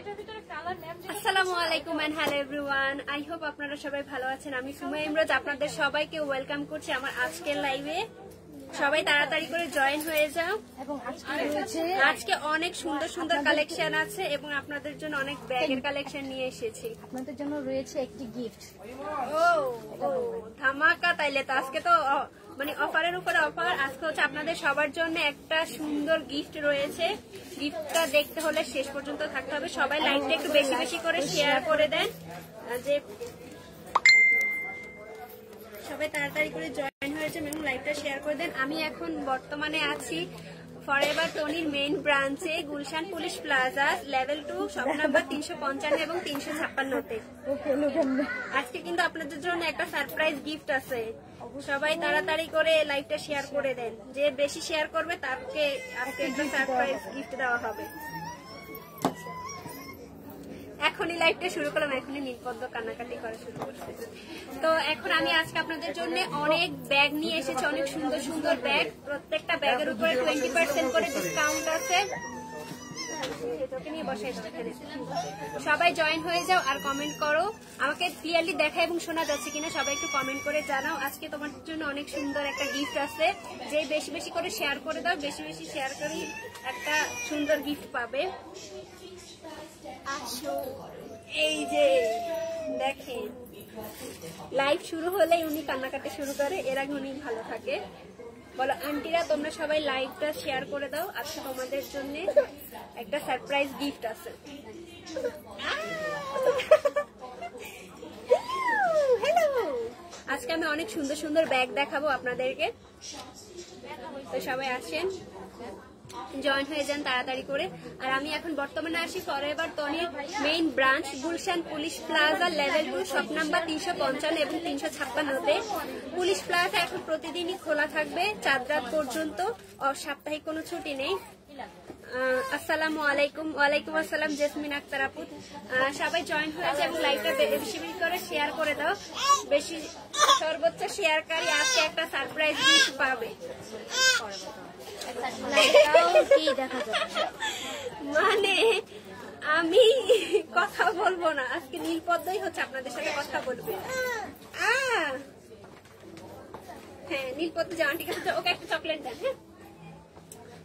আসসালামু আলাইকুম and hello everyone, I hope আপনারা সবাই ভালো আছেন। আমি সুমা ইমরোজ আপনাদের সবাইকে ওয়েলকাম করছি আমার আজকের লাইভে। সবাই তাড়াতাড়ি করে জয়েন হয়ে যাও। এবং আজকে অনেক সুন্দর সুন্দর কালেকশন আছে এবং আপনাদের জন্য অনেক ব্যাগের কালেকশন নিয়ে এসেছি। আপনাদের জন্য রয়েছে একটি গিফট। ও ধামাকা! তাইলে তো আজকে তো মানে অফারের উপরে অফার। আজকে হচ্ছে আপনাদের সবার জন্য একটা সুন্দর গিফট রয়েছে। গিফটটা দেখতে হলে শেষ পর্যন্ত থাকতে হবে। সবাই লাইভটা একটু বেশি বেশি করে শেয়ার করে দেন, যে সবাই তাড়াতাড়ি করে জয়েন হয়েছে এবং লাইভটা শেয়ার করে দেন। আমি এখন বর্তমানে আছি ফরএভার টনির মেইন ব্রাঞ্চে, Gulshan police plaza, level 2, shop number 355 এবং 356-তে। আজকে কিন্তু আপনাদের জন্য একটা সারপ্রাইজ গিফট আছে। সবাই তাড়াতাড়ি করে লাইভটা শেয়ার করে দেন। যে বেশি শেয়ার করবে তাকে আজকে একটা সারপ্রাইজ গিফট দেওয়া হবে। এখনই লাইভটা শুরু করলাম, এখনই নীলপদ্ম কান্নাকাটি করা শুরু করছে। তো এখন আমি আজকে আপনাদের জন্য অনেক ব্যাগ নিয়ে এসেছি, অনেক সুন্দর সুন্দর ব্যাগ। প্রত্যেকটা ব্যাগের উপরে 20% করে ডিসকাউন্ট আছে। সবাই জয়েন হয়ে যাও আর কমেন্ট করো। আমাকে ক্লিয়ারলি দেখা এবং শোনা যাচ্ছে কিনা সবাই একটু কমেন্ট করে জানাও। আজকে তোমার জন্য অনেক সুন্দর একটা গিফট আছে। যে বেশি বেশি করে শেয়ার করে দাও, বেশি বেশি শেয়ার করে একটা সুন্দর গিফট পাবে। এই যে দেখেন, লাইভ শুরু হলেই উনি কান্নাকাটি শুরু করে, এর আগে উনি ভালো থাকে। বলো আন্টিরা, তোমরা সবাই লাইভটা শেয়ার করে দাও। আজকে তোমাদের জন্য একটা সারপ্রাইজ গিফট আছে। হ্যালো, আজকে আমি অনেক সুন্দর সুন্দর ব্যাগ দেখাবো আপনাদেরকে। তো সবাই আসেন, জয়েন হয়ে যান তাড়াতাড়ি করে। আর আমি এখন বর্তমানে আসি ফরএভার টনির main branch, Gulshan police plaza, level 2, shop number 355 এবং 356-তে। পুলিশ প্লাজা এখন প্রতিদিনই খোলা থাকবে 4 রাত পর্যন্ত, সাপ্তাহিক কোনো ছুটি নেই। আসসালামু আলাইকুম। ওয়ালাইকুম আসসালাম জেসমিন আক্তার আপু। সবাই জয়েন হয়ে যায় এবং লাইভটা বেশি বেশি করে শেয়ার করে দাও। বেশি সর্বোচ্চ শেয়ারকারী আজকে একটা সারপ্রাইজ গিফট পাবে। মানে আমি কথা বলবো না আজকে, নীলপদ্মই হচ্ছে আপনাদের সাথে কথা বলবে। হ্যাঁ, নীলপদ্ম যাওয়ান, ঠিক আছে। ওকে একটা চকলেট দেন। হ্যাঁ,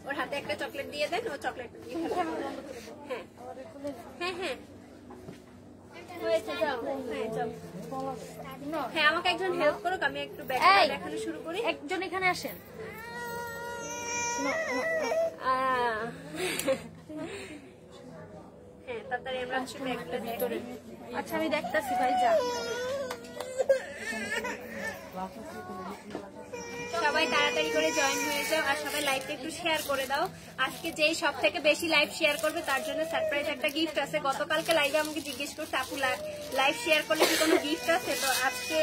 ওর হাতে একটা চকলেট দিয়ে দেন, ও চকলেট দিয়ে। হ্যাঁ হ্যাঁ হ্যাঁ হয়েছে, যাও। হ্যাঁ যাও। হ্যাঁ, আমাকে একজন হেল্প করুক, আমি একটু ব্যাগটা দেখানো শুরু করি। একজন এখানে আসেন। হ্যাঁ, তাড়াতাড়ি আমরা ব্যাগটা ভিতরে। আচ্ছা, আমি দেখতেছি ভাই, যা। সবাই তাড়াতাড়ি করে জয়েন হয়ে যাও আর সবাই লাইভটা একটু শেয়ার করে দাও। আজকে যেই সব থেকে বেশি লাইভ শেয়ার করবে তার জন্য সারপ্রাইজ একটা গিফট আছে। গতকালকে লাইভে আমাকে জিজ্ঞেস করছে আপু লাইভ শেয়ার করলে কি কোনো গিফট আছে, তো আজকে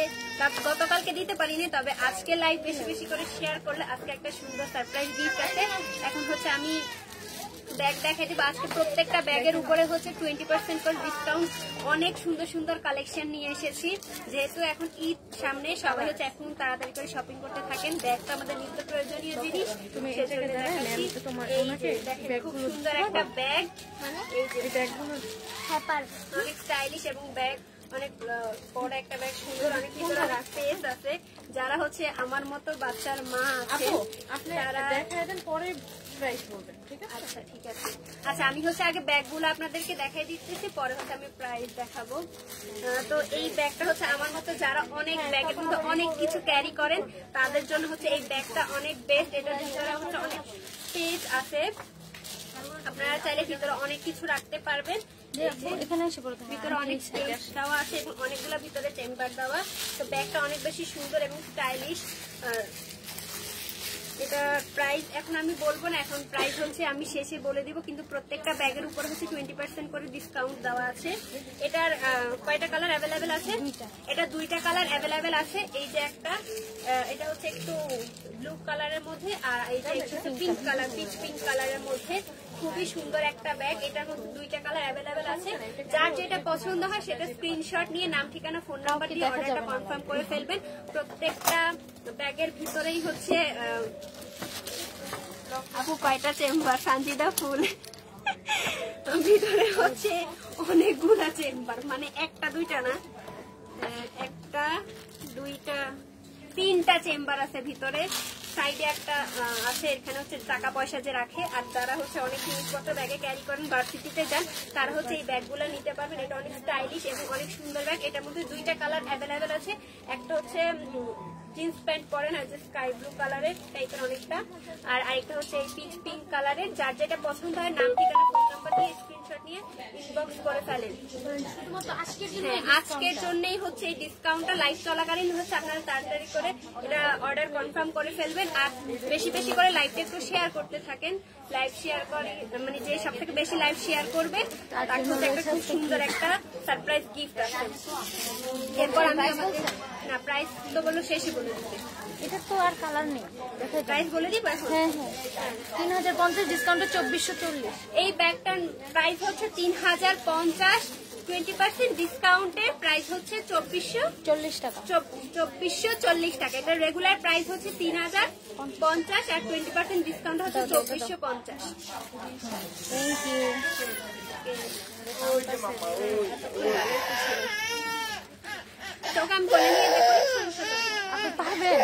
গতকালকে দিতে পারিনি, তবে আজকে লাইভ বেশি বেশি করে শেয়ার করলে আজকে একটা সুন্দর সারপ্রাইজ গিফট আছে। এখন হচ্ছে আমি ব্যাগ দেখাই দিব। আজকে প্রত্যেকটা ব্যাগের উপরে হচ্ছে 20% করে ডিসকাউন্ট। অনেক সুন্দর সুন্দর কালেকশন নিয়ে এসেছি। যেহেতু এখন ঈদ সামনে, সবাই হচ্ছে এখন তাড়াতাড়ি করে শপিং করতে থাকেন। ব্যাগটা আমাদের নিত্য প্রয়োজনীয় জিনিস। খুব সুন্দর একটা ব্যাগ, এই যে ব্যাগগুলো অনেক স্টাইলিশ এবং ব্যাগ অনেক বড় একটা ব্যাগ, সুন্দর, অনেক ভিতরে স্পেস আছে। যারা হচ্ছে আমার মতো বাচ্চার মা আছে তারা দেখায় দেন, পরে প্রাইস বলবেন, ঠিক আছে? আচ্ছা ঠিক আছে। আচ্ছা, আমি হচ্ছে আগে ব্যাগগুলো আপনাদেরকে দেখাই দিতেছি, পরে হচ্ছে আমি প্রাইস দেখাবো। তো এই ব্যাগটা হচ্ছে আমার মতো যারা অনেক ব্যাগের মধ্যে অনেক কিছু ক্যারি করেন তাদের জন্য হচ্ছে এই ব্যাগটা অনেক বেস্ট। এটার ভিতরে হচ্ছে অনেক স্পেস আছে, আপনারা চাইলে ভিতরে অনেক কিছু রাখতে পারবেন। এখানে এসে বলতে ভিতরে অনেক স্পেস দেওয়া আছে এবং অনেকগুলো ভিতরে চেম্বার দেওয়া। তো ব্যাগটা অনেক বেশি সুন্দর এবং স্টাইলিশ। এটা প্রাইস এখন আমি বলবো না, এখন প্রাইস হচ্ছে আমি শেষে বলে দিব, কিন্তু প্রত্যেকটা ব্যাগের উপরে হচ্ছে 20% করে ডিসকাউন্ট দেওয়া আছে। এটার কয়টা কালার অ্যাভেলেবেল আছে? এটা 2টা কালার অ্যাভেলেবেল আছে। এই যে একটা, এটা হচ্ছে একটু ব্লু কালারের মধ্যে, আর এইটা হচ্ছে পিঙ্ক কালার, পিঙ্ক কালারের মধ্যে। খুবই সুন্দর একটা ব্যাগ। এটার মধ্যে 2টা কালার অ্যাভেলেবেল আছে। যার যেটা পছন্দ হয় সেটা স্ক্রিনশট নিয়ে নাম, ঠিকানা, ফোন নাম্বার দিয়ে অর্ডারটা কনফার্ম করে ফেলবেন। প্রত্যেকটা ব্যাগের ভিতরেই হচ্ছে আপু কয়টা চেম্বার? সানজিদা ফুল। ভিতরে হচ্ছে অনেকগুলা চেম্বার, মানে একটা দুইটা না, একটা দুইটা তিনটা চেম্বার আছে ভিতরে। সাইডে একটা আছে, এখানে হচ্ছে টাকা পয়সা যে রাখে। আর যারা হচ্ছে অনেক জিনিসপত্র ব্যাগে ক্যারি করেন, ভার্সিটিতে যান, তারা হচ্ছে এই ব্যাগগুলো নিতে পারবেন। এটা অনেক স্টাইলিশ এবং অনেক সুন্দর ব্যাগ। এটার মধ্যে দুইটা কালার অ্যাভেলেবেল আছে। একটা হচ্ছে জিন্স প্যান্ট পরেন, আর যে স্কাই ব্লু কালারের টাইপের অনেকটা, আর আরেকটা হচ্ছে এই পিচ পিঙ্ক কালারের। যার যেটা পছন্দ হয় নাম ঠিকানা ফোন নাম্বার দিয়ে স্ক্রিনশট নিয়ে ইনবক্স করে ফেলেন। হ্যাঁ, আজকের জন্যই হচ্ছে এই ডিসকাউন্টটা লাইভ চলাকালীন হচ্ছে। আপনারা তাড়াতাড়ি করে এটা অর্ডার কনফার্ম করে ফেলবেন। আর বেশি বেশি করে লাইভটা একটু শেয়ার করতে থাকেন। লাইভ শেয়ার করে, মানে যে সব থেকে বেশি লাইভ শেয়ার করবে তার হচ্ছে একটা খুব সুন্দর একটা সারপ্রাইজ গিফট আছে। এরপর আমি না প্রাইস তো বলো শেষই বলে দিতে। এটা তো আর কালার নেই, প্রাইস বলে দিব এখন। হ্যাঁ হ্যাঁ 3050 ডিসকাউন্টে 2440। এই ব্যাগটার প্রাইস হচ্ছে 3050, 20% ডিসকাউন্টের প্রাইস হচ্ছে 2440 টাকা। 2440 টাকা। এটা রেগুলার প্রাইস হচ্ছে 3050 আর 20% ডিসকাউন্ট হচ্ছে 2450। Thank you. তোকে আমি বলে নিয়ে দেখো, আপনি পারবেন?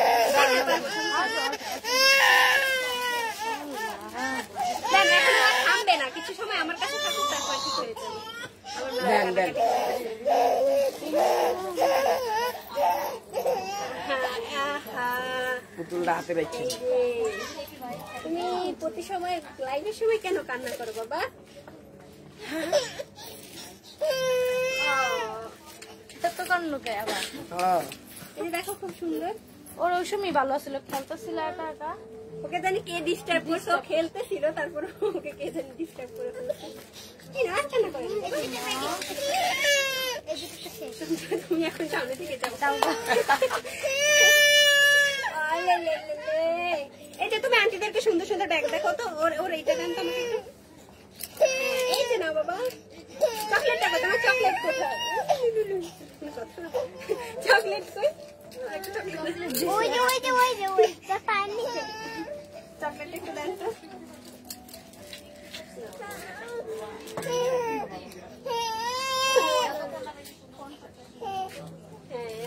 দেখ এখন আর থামবে না, কিছু সময় আমার কাছে থাকুক, তারপর ঠিক হয়ে যাবে। পুতুলটা হাতে রাখছি। তুমি প্রতি সময় লাইভের সময় কেন কান্না করো বাবা? এটা তো কান্না কে আবার? এই দেখো খুব সুন্দর। ওর ওই সময় ভালো ছিল, খেলতেছিল একা একা। ওকে জানি কে ডিস্টার্ব করছে, ও খেলতেছিল, তারপর ওকে কে জানি ডিস্টার্ব করে ফেলছে। কি না কান্না করে? তুমি এখন সামনে থেকে যাও। এই যে তুমি আন্টিদেরকে সুন্দর সুন্দর ব্যাগ দেখো তো, ওর এইটা দেন তো আমাকে একটু। এই যে নাও বাবা, চকলেটটা কই? তোমার চকলেট কোথায়? চকলেট কই? চকলেট একটু দেন তো।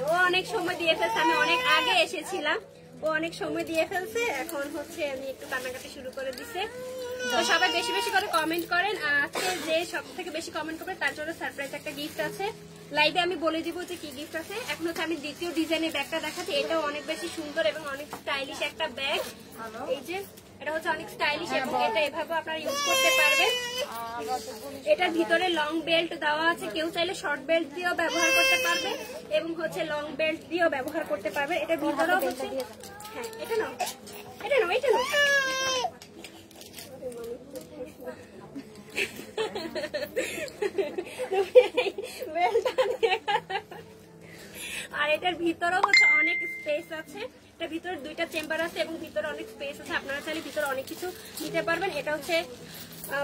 ও অনেক সময় দিয়ে ফেলছে, আমি অনেক আগে এসেছিলাম, ও অনেক সময় দিয়ে ফেলছে। এখন হচ্ছে আমি একটু কান্নাকাটি শুরু করে দিছে। তো সবাই বেশি বেশি করে কমেন্ট করেন। আজকে যে সব থেকে বেশি কমেন্ট করবে তার জন্য সারপ্রাইজ একটা গিফট আছে। লাইভে আমি বলে দিব যে কি গিফট আছে। এখন হচ্ছে আমি দ্বিতীয় ডিজাইনের ব্যাগটা দেখাচ্ছি। এটাও অনেক বেশি সুন্দর এবং অনেক স্টাইলিশ একটা ব্যাগ। এই যে এটা হচ্ছে অনেক স্টাইলিশ এবং এটা এভাবে আপনারা ইউজ করতে পারবেন। এটার ভিতরে লং বেল্ট দেওয়া আছে, কেউ চাইলে শর্ট বেল্ট দিয়েও ব্যবহার করতে পারবে এবং হচ্ছে লং বেল্ট দিয়েও ব্যবহার করতে পারবে। এটার ভিতরেও হচ্ছে, হ্যাঁ এটা নাও, এটা নাও, এটা নাও। আর এটার ভিতরেও হচ্ছে অনেক স্পেস আছে। এটার ভিতরে দুইটা চেম্বার আছে এবং ভিতরে অনেক স্পেস আছে। আপনারা চাইলে ভিতরে অনেক কিছু নিতে পারবেন। এটা হচ্ছে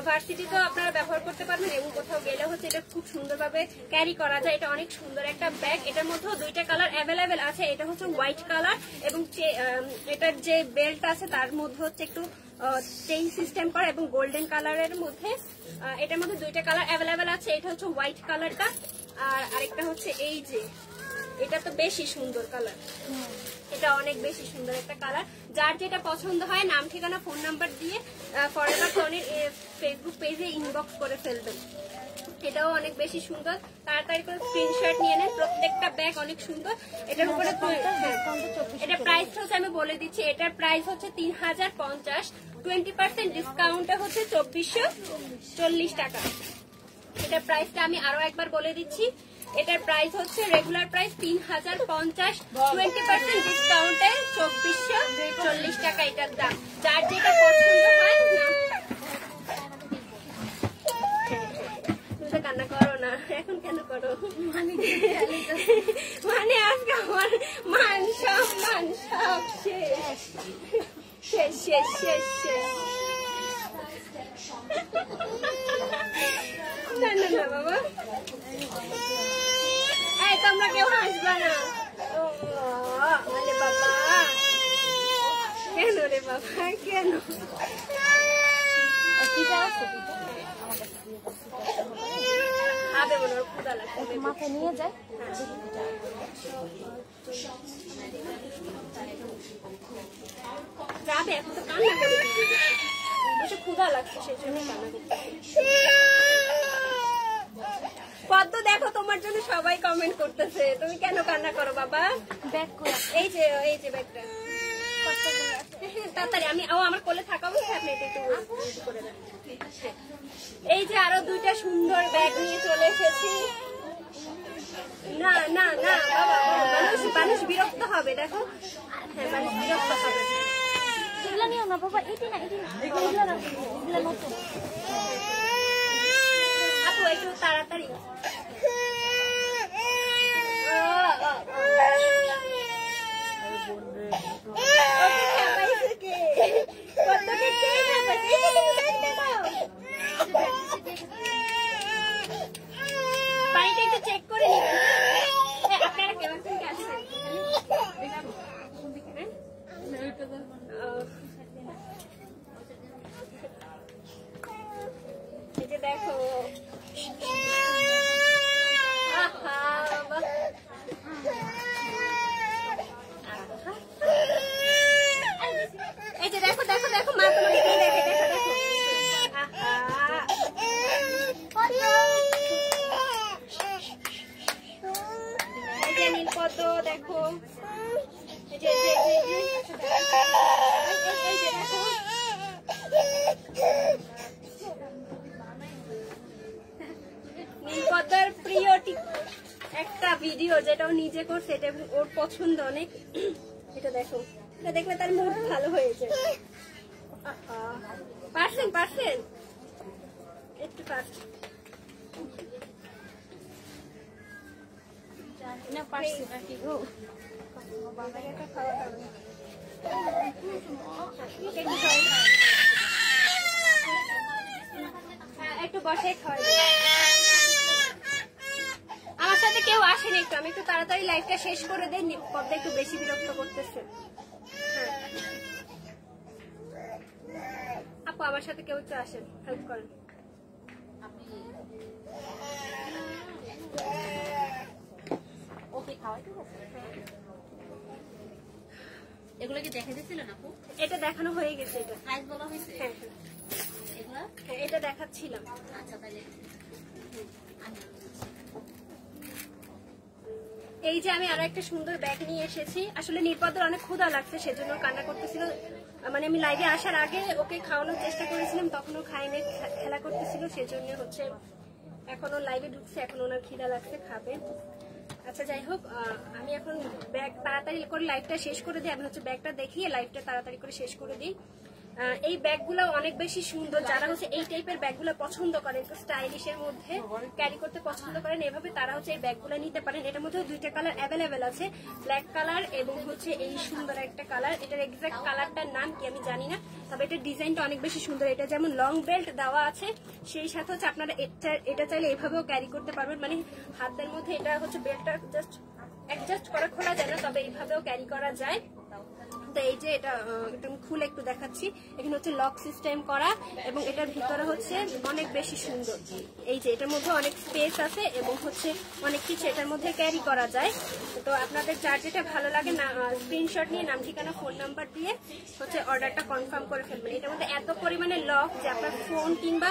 ভার্সিটিতেও আপনারা ব্যবহার করতে পারবেন এবং কোথাও গেলে হচ্ছে এটা খুব সুন্দরভাবে ক্যারি করা যায়। এটা অনেক সুন্দর একটা ব্যাগ। এটার মধ্যেও দুইটা কালার অ্যাভেলেবেল আছে। এটা হচ্ছে হোয়াইট কালার এবং এটার যে বেল্ট আছে তার মধ্যে হচ্ছে একটু চেইন সিস্টেম করা এবং গোল্ডেন কালারের মধ্যে। এটার মধ্যে দুইটা কালার অ্যাভেলেবেল আছে। এটা হচ্ছে হোয়াইট কালারটা, আর আরেকটা হচ্ছে এই যে এটা তো বেশি সুন্দর কালার। এটা অনেক বেশি সুন্দর একটা কালার। যার যেটা পছন্দ হয় নাম ঠিকানা ফোন নাম্বার দিয়ে ফরএভার ফোনের ফেসবুক পেজে ইনবক্স করে ফেলবেন। এটাও অনেক বেশি সুন্দর। তাড়াতাড়ি করে স্ক্রিনশট নিয়ে নেন। প্রত্যেকটা ব্যাগ অনেক সুন্দর। এটার উপরে এটা প্রাইস হচ্ছে আমি বলে দিচ্ছি, এটার প্রাইস হচ্ছে 3050, 20% ডিসকাউন্টে হচ্ছে 2440 টাকা। এটার প্রাইসটা আমি আরো একবার বলে দিচ্ছি। এটার প্রাইস হচ্ছে রেগুলার প্রাইস 3050, 20% ডিসকাউন্টে 2440 টাকা এটার দাম। যার যেটা পছন্দ হয় কান্না করো না, এখন কেন করো? মানে আজকে আমার মান সম্মান সব শেষ শেষ শেষ শেষ শেষ। না না না বাবা, এই তোমরা কেউ হাসবা না। বাবা কেন রে বাবা, কেন? খাবে মনে হয়, ক্ষুধা লাগবে। মাথায় নিয়ে যায়। যাবে এখন তো কান্না করে বেশি ক্ষুধা লাগছে সেই জন্য কান্না করতেছে। পদ্ম দেখো তোমার জন্য সবাই কমেন্ট করতেছে, তুমি কেন কান্না করো বাবা? ব্যাগ করে এই যে ব্যাগটা তাড়াতাড়ি আমি আমার কোলে থাকা অবস্থায় আপনি এটা একটু করে দেন। এই যে আরো দুইটা সুন্দর ব্যাগ নিয়ে চলে এসেছি। না না না বাবা, মানুষ বিরক্ত হবে, দেখো। হ্যাঁ, মানুষ বিরক্ত হবে। এগুলা নিও না বাবা, এটি না, এগুলা রাখো, এগুলা নতুন। আপু একটু তাড়াতাড়ি। পানিটা একটু চেক করে নিবেন। আপনারা কেমন থেকে আসছেন? এই যে দেখো, এই যে দেখো দেখো দেখো, মা তোমাকে কি দেখে, দেখো দেখো। এই যে নীলপদ্ম দেখো, এই যে দেখো, নীলপদ্মার প্রিয় একটা ভিডিও যেটা ও নিজে করছে, এটা ওর পছন্দ অনেক। এটা দেখো, এটা দেখলে তার মুড ভালো হয়েছে। পারছেন একটু ফাস্ট না, পারছি না কি গো। একটু বসে খাওয়াই। আমার সাথে কেউ আসেনি, একটু আমি একটু তাড়াতাড়ি লাইভটা শেষ করে দেই, পদ্মা একটু বেশি বিরক্ত করতেছে। আপু আমার সাথে কেউ একটু আসেন, হেল্প করেন। ওকে খাওয়াই ঠিক আছে। এগুলো কি দেখে দিয়েছিলেন আপু? এটা দেখানো হয়ে গেছে, এটা প্রাইস বলা হয়েছে। হ্যাঁ এগুলো হ্যাঁ, এটা দেখাচ্ছিলাম। আচ্ছা, তাহলে এই যে আমি আরো একটা সুন্দর ব্যাগ নিয়ে এসেছি। আসলে নীলপদ্মার অনেক ক্ষুধা লাগছে, সেজন্য কান্না করতেছিল। মানে আমি লাইভে আসার আগে ওকে খাওয়ানোর চেষ্টা করেছিলাম, তখনও খাইনি, খেলা করতেছিল, সেজন্য হচ্ছে এখনো লাইভে ঢুকছে, এখন ওনার খিদা লাগছে, খাবে। আচ্ছা যাই হোক, আমি এখন ব্যাগ তাড়াতাড়ি করে লাইভটা শেষ করে দিই। আমি হচ্ছে ব্যাগটা দেখিয়ে লাইভটা তাড়াতাড়ি করে শেষ করে দিই। এই ব্যাগগুলো অনেক বেশি সুন্দর, যারা হচ্ছে এই টাইপের ব্যাগগুলো পছন্দ করেন, একটু স্টাইলিশের মধ্যে ক্যারি করতে পছন্দ করেন, এভাবে তারা হচ্ছে এই ব্যাগগুলো নিতে পারেন। এটার মধ্যে দুইটা কালার অ্যাভেলেবেল আছে, ব্ল্যাক কালার এবং হচ্ছে এই সুন্দর একটা কালার। এটার এক্সাক্ট কালারটার নাম কি আমি জানি না, তবে এটার ডিজাইনটা অনেক বেশি সুন্দর। এটা যেমন লং বেল্ট দেওয়া আছে, সেই সাথে হচ্ছে আপনারা এটা চাইলে এভাবেও ক্যারি করতে পারবেন। মানে হাতের মধ্যে এটা হচ্ছে বেল্টটা জাস্ট অ্যাডজাস্ট করা, খোলা যায় না, তবে এইভাবেও ক্যারি করা যায়। তো এই যে এটা খুলে একটু দেখাচ্ছি, এখানে হচ্ছে লক সিস্টেম করা এবং এটার ভিতরে হচ্ছে অনেক বেশি সুন্দর। এই যে এটার মধ্যে অনেক স্পেস আছে এবং হচ্ছে অনেক কিছু এটার মধ্যে ক্যারি করা যায়। তো আপনাদের যার যেটা ভালো লাগে না, স্ক্রিনশট নিয়ে নাম ঠিকানা ফোন নাম্বার দিয়ে হচ্ছে অর্ডারটা কনফার্ম করে ফেলবেন। এটার মধ্যে এত পরিমাণে লক যে আপনার ফোন কিংবা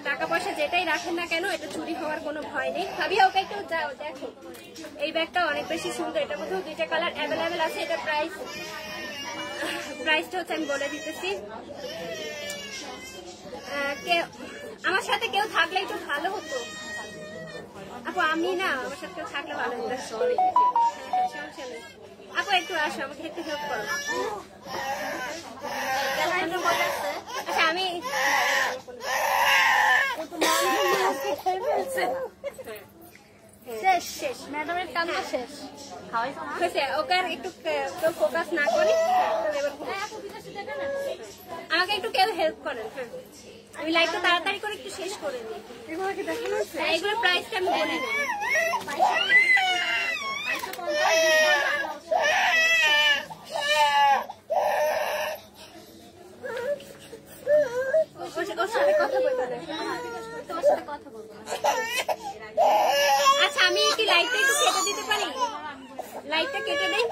টাকা পয়সা যেটাই রাখেন না কেন, এটা চুরি হওয়ার কোনো ভয় নেই। ভাবিয়া ওকে একটু যাও দেখো, এই ব্যাগটা অনেক বেশি সুন্দর। এটার মধ্যেও দুইটা কালার অ্যাভেলেবেল আছে। এটা প্রাইসটা হচ্ছে আমি বলে দিতেছি। আমার সাথে কেউ থাকলে একটু ভালো হতো আপু, আমি না আমার সাথে কেউ থাকলে ভালো হতো। সমস্যা নেই আপু, একটু আসো, আমাকে একটু হেল্প করো। আচ্ছা আমি শেষ শেষ ম্যাডামের কান্না শেষ। খাওয়াইছো না? হয়েছে, ওকে আর একটু কেউ ফোকাস না করি, আমাকে একটু কেউ হেল্প করেন। হ্যাঁ, আমি লাইভটা তাড়াতাড়ি করে একটু শেষ করে দিই। এগুলোর প্রাইসটা আমি বলি না। ওর সাথে কথা বলতে লাইটটা কেটে দেই।